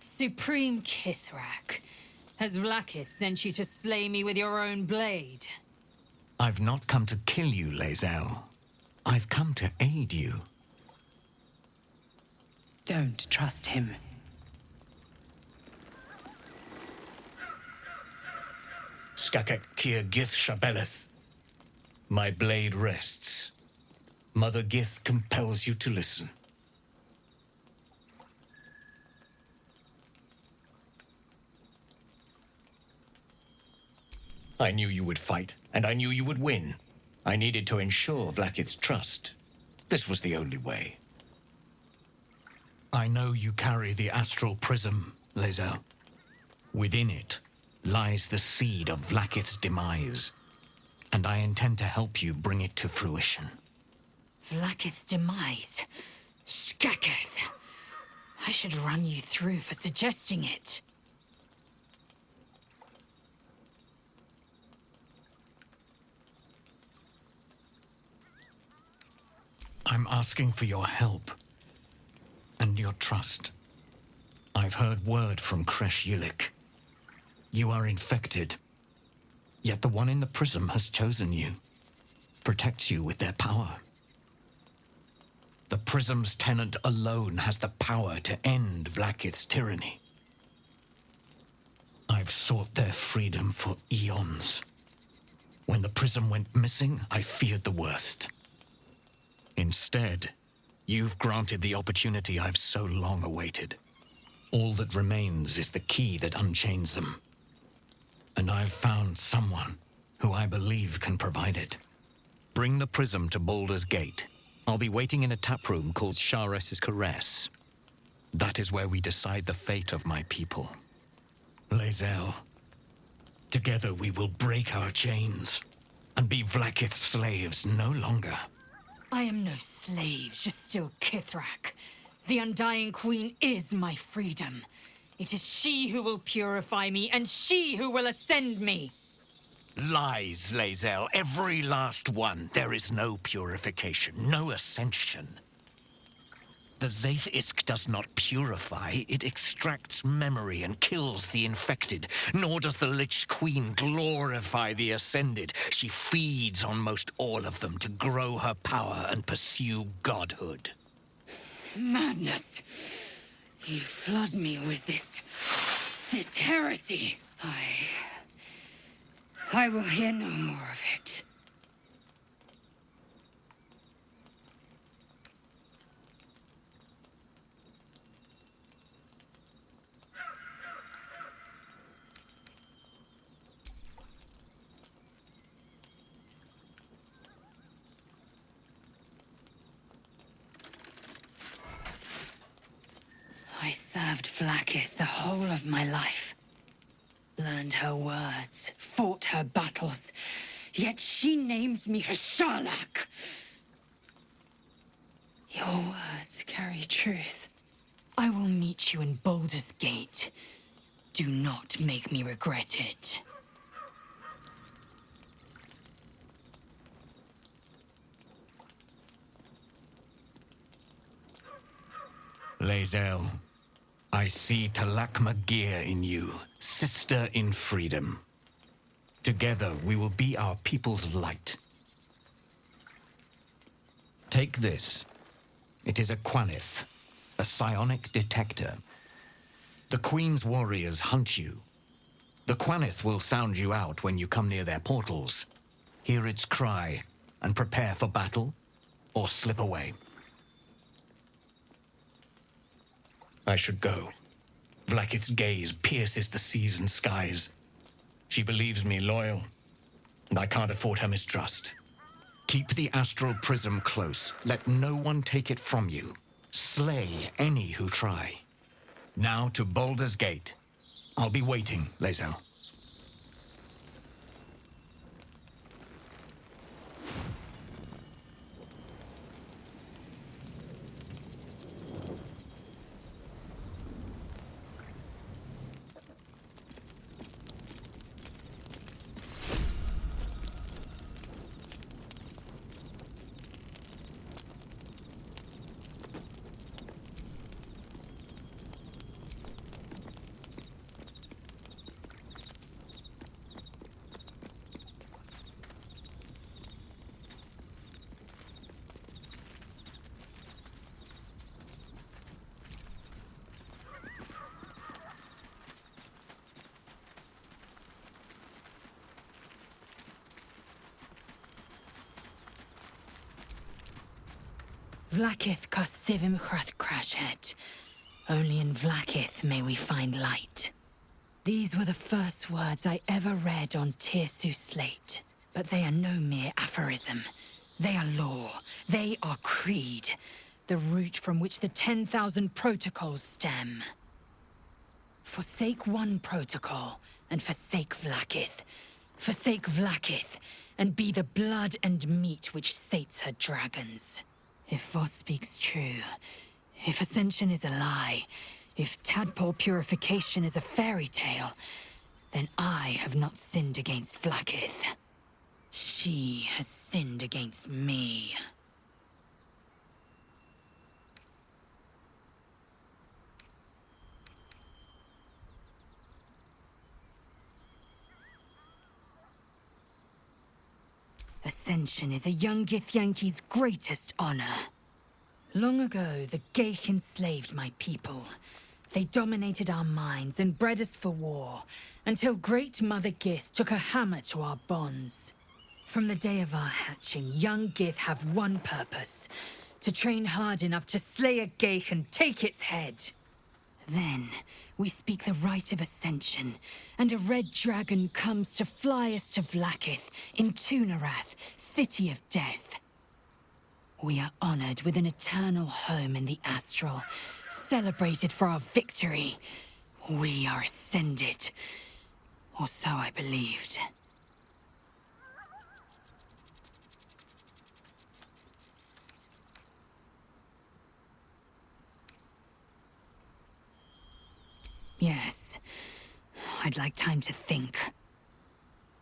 Supreme Kithrak, has Vlakith sent you to slay me with your own blade? I've not come to kill you, Lae'zel. I've come to aid you. Don't trust him. Skakek Kier Gith Shabeleth. My blade rests. Mother Gith compels you to listen. I knew you would fight, and I knew you would win. I needed to ensure Vlakith's trust. This was the only way. I know you carry the astral prism, Lae'zel. Within it lies the seed of Vlakith's demise, and I intend to help you bring it to fruition. Vlakith's demise? Skaketh! I should run you through for suggesting it. I'm asking for your help and your trust. I've heard word from Kresh Yilik. You are infected, yet the one in the prism has chosen you, protects you with their power. The prism's tenant alone has the power to end Vlakith's tyranny. I've sought their freedom for eons. When the prism went missing, I feared the worst. Instead, you've granted the opportunity I've so long awaited. All that remains is the key that unchains them. And I've found someone who I believe can provide it. Bring the prism to Baldur's Gate. I'll be waiting in a taproom called Shares's Caress. That is where we decide the fate of my people. Lae'zel, together we will break our chains and be Vlakith's slaves no longer. I am no slave, Jastil Kithrak. The Undying Queen is my freedom. It is she who will purify me, and she who will ascend me. Lies, Lae'zel, every last one. There is no purification, no ascension. The Zaith Isk does not purify, it extracts memory and kills the infected. Nor does the Lich Queen glorify the ascended. She feeds on most all of them to grow her power and pursue godhood. Madness! You flood me with this heresy. I will hear no more of it. I served Vlakith the whole of my life. Learned her words, fought her battles, yet she names me her Sharlak. Your words carry truth. I will meet you in Baldur's Gate. Do not make me regret it. Lae'zel, I see Talakma Gear in you, sister in freedom. Together we will be our people's light. Take this. It is a Qanith, a psionic detector. The Queen's warriors hunt you. The Qanith will sound you out when you come near their portals. Hear its cry and prepare for battle, or slip away. I should go. Vlakith's gaze pierces the seas and skies. She believes me loyal, and I can't afford her mistrust. Keep the astral prism close. Let no one take it from you. Slay any who try. Now to Baldur's Gate. I'll be waiting, Lae'zel. Vlakith Kosivim Krashet. Only in Vlakith may we find light. These were the first words I ever read on Tirsu's slate. But they are no mere aphorism. They are law. They are creed. The root from which the 10,000 protocols stem. Forsake one protocol, and forsake Vlakith. Forsake Vlakith, and be the blood and meat which sates her dragons. If Voss speaks true, if Ascension is a lie, if tadpole purification is a fairy tale, then I have not sinned against Vlakith. She has sinned against me. Ascension is a young Githyanki's greatest honor. Long ago, the Geich enslaved my people. They dominated our minds and bred us for war, until Great Mother Gith took a hammer to our bonds. From the day of our hatching, young Gith have one purpose: to train hard enough to slay a Geich and take its head. Then, we speak the rite of Ascension, and a red dragon comes to fly us to Vlakith, in Tunarath, City of Death. We are honored with an eternal home in the Astral, celebrated for our victory. We are ascended. Or so I believed. Yes. I'd like time to think.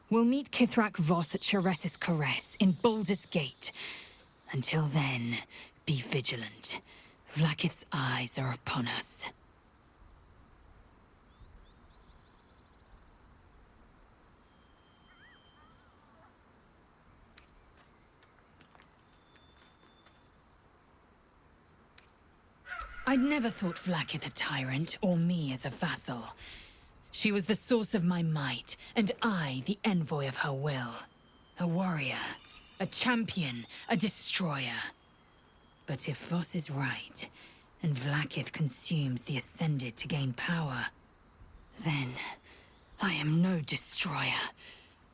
We'll meet Kithrak Voss at Chares's Caress in Baldur's Gate. Until then, be vigilant. Vlakith's eyes are upon us. I'd never thought Vlakith a tyrant, or me as a vassal. She was the source of my might, and I the envoy of her will. A warrior, a champion, a destroyer. But if Voss is right, and Vlakith consumes the Ascended to gain power, then I am no destroyer.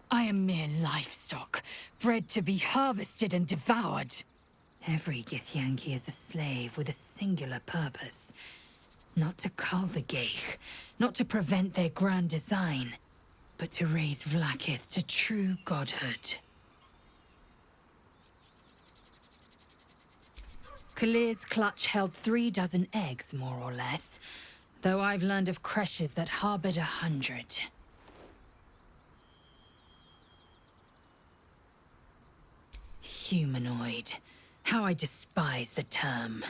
I am mere livestock, bred to be harvested and devoured. Every Githyanki is a slave with a singular purpose. Not to cull the Geich, not to prevent their grand design, but to raise Vlakith to true godhood. Kalir's clutch held 36 eggs, more or less, though I've learned of creches that harbored 100. Humanoid. How I despise the term.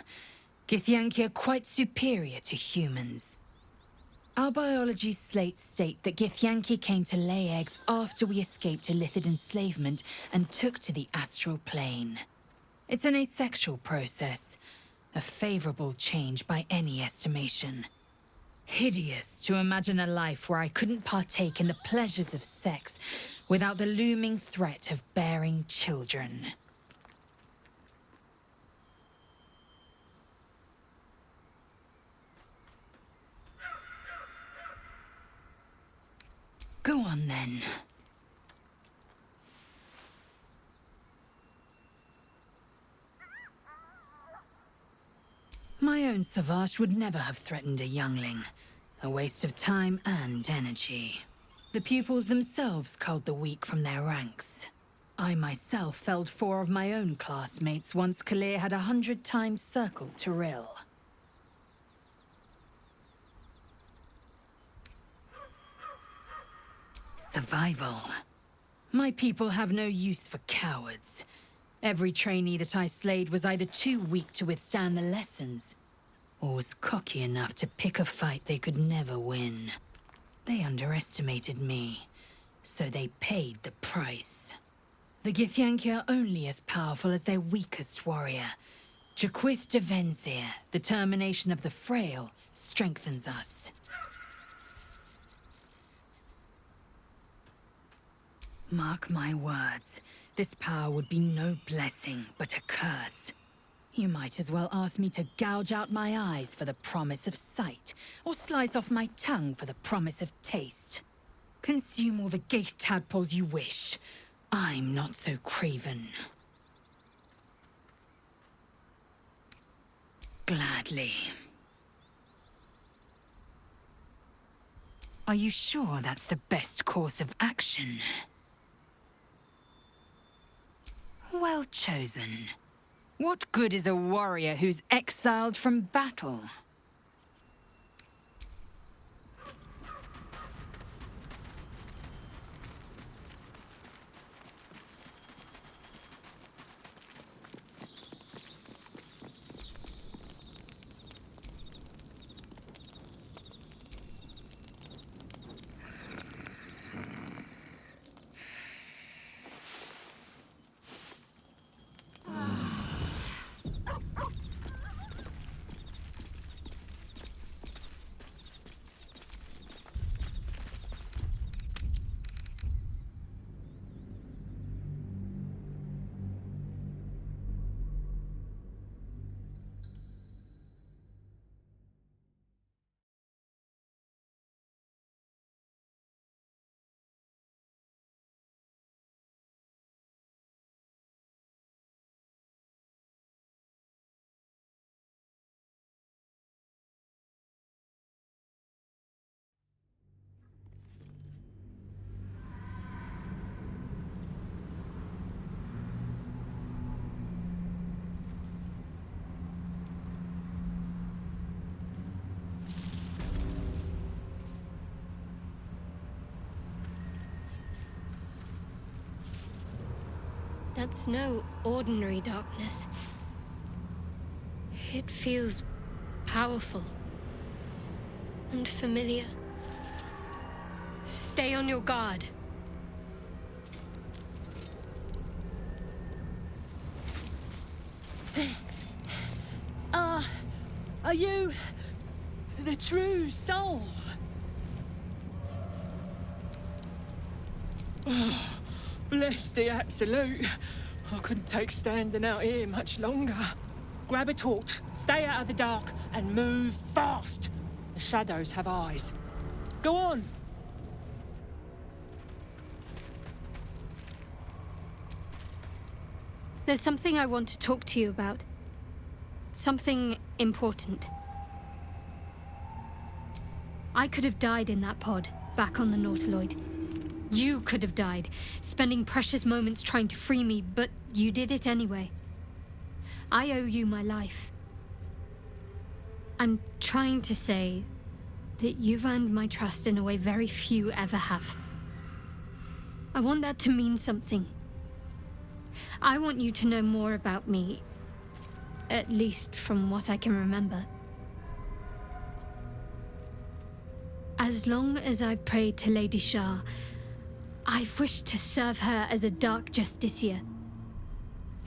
Githyanki are quite superior to humans. Our biology slates state that Githyanki came to lay eggs after we escaped Illithid enslavement and took to the astral plane. It's an asexual process, a favorable change by any estimation. Hideous to imagine a life where I couldn't partake in the pleasures of sex without the looming threat of bearing children. Go on, then. My own Savage would never have threatened a youngling. A waste of time and energy. The pupils themselves culled the weak from their ranks. I myself felled 4 of my own classmates once Kalir had 100 times circled Tyrell. Survival. My people have no use for cowards. Every trainee that I slayed was either too weak to withstand the lessons, or was cocky enough to pick a fight they could never win. They underestimated me, so they paid the price. The Githyanki are only as powerful as their weakest warrior. Jaquith de Venzir, the termination of the frail, strengthens us. Mark my words, this power would be no blessing, but a curse. You might as well ask me to gouge out my eyes for the promise of sight, or slice off my tongue for the promise of taste. Consume all the gate tadpoles you wish. I'm not so craven. Gladly. Are you sure that's the best course of action? Well chosen. What good is a warrior who's exiled from battle? That's no ordinary darkness. It feels powerful and familiar. Stay on your guard. Are you the true soul? Oh, bless the absolute. I couldn't take standing out here much longer. Grab a torch, stay out of the dark, and move fast. The shadows have eyes. Go on. There's something I want to talk to you about. Something important. I could have died in that pod, back on the Nautiloid. You could have died, spending precious moments trying to free me, but you did it anyway. I owe you my life. I'm trying to say that you've earned my trust in a way very few ever have. I want that to mean something. I want you to know more about me, at least from what I can remember. As long as I've prayed to Lady Shah, I've wished to serve her as a Dark Justiciar.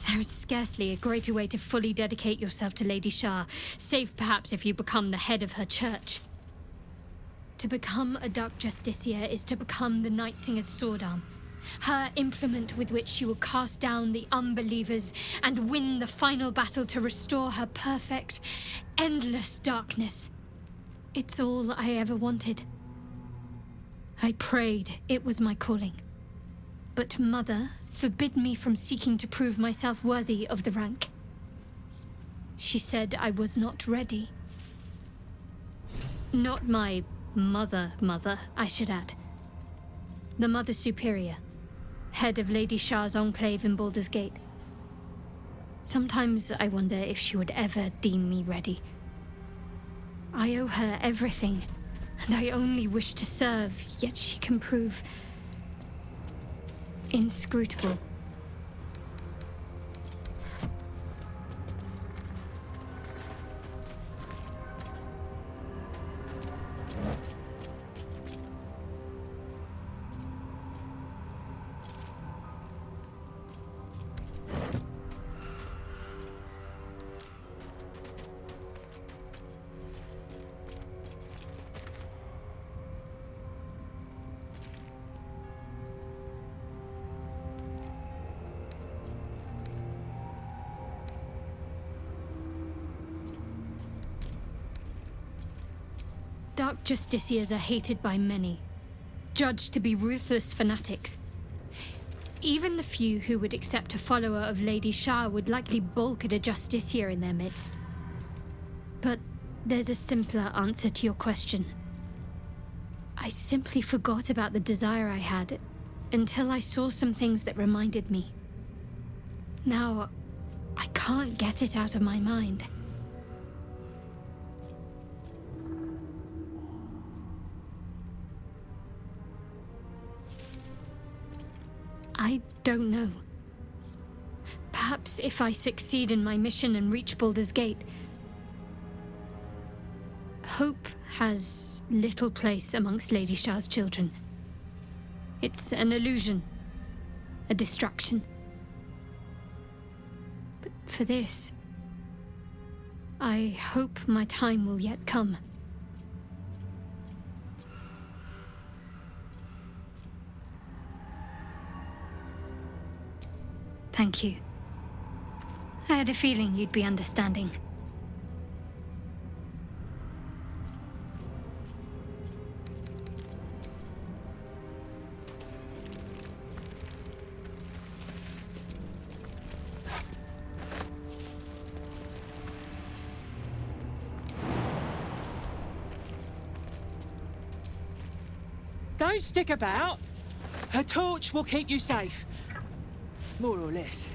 There is scarcely a greater way to fully dedicate yourself to Lady Shah, save perhaps if you become the head of her church. To become a Dark Justiciar is to become the Night Singer's sword arm, her implement with which she will cast down the unbelievers and win the final battle to restore her perfect, endless darkness. It's all I ever wanted. I prayed it was my calling. But Mother forbid me from seeking to prove myself worthy of the rank. She said I was not ready. Not my mother, I should add. The Mother Superior, head of Lady Shah's enclave in Baldur's Gate. Sometimes I wonder if she would ever deem me ready. I owe her everything, and I only wish to serve, yet she can prove inscrutable. Dark Justiciars are hated by many, judged to be ruthless fanatics. Even the few who would accept a follower of Lady Shah would likely balk at a Justiciar in their midst. But there's a simpler answer to your question. I simply forgot about the desire I had until I saw some things that reminded me. Now, I can't get it out of my mind. I don't know. Perhaps if I succeed in my mission and reach Baldur's Gate, hope has little place amongst Lady Shah's children. It's an illusion, a distraction. But for this, I hope my time will yet come. Thank you. I had a feeling you'd be understanding. Don't stick about. Her torch will keep you safe. More or less.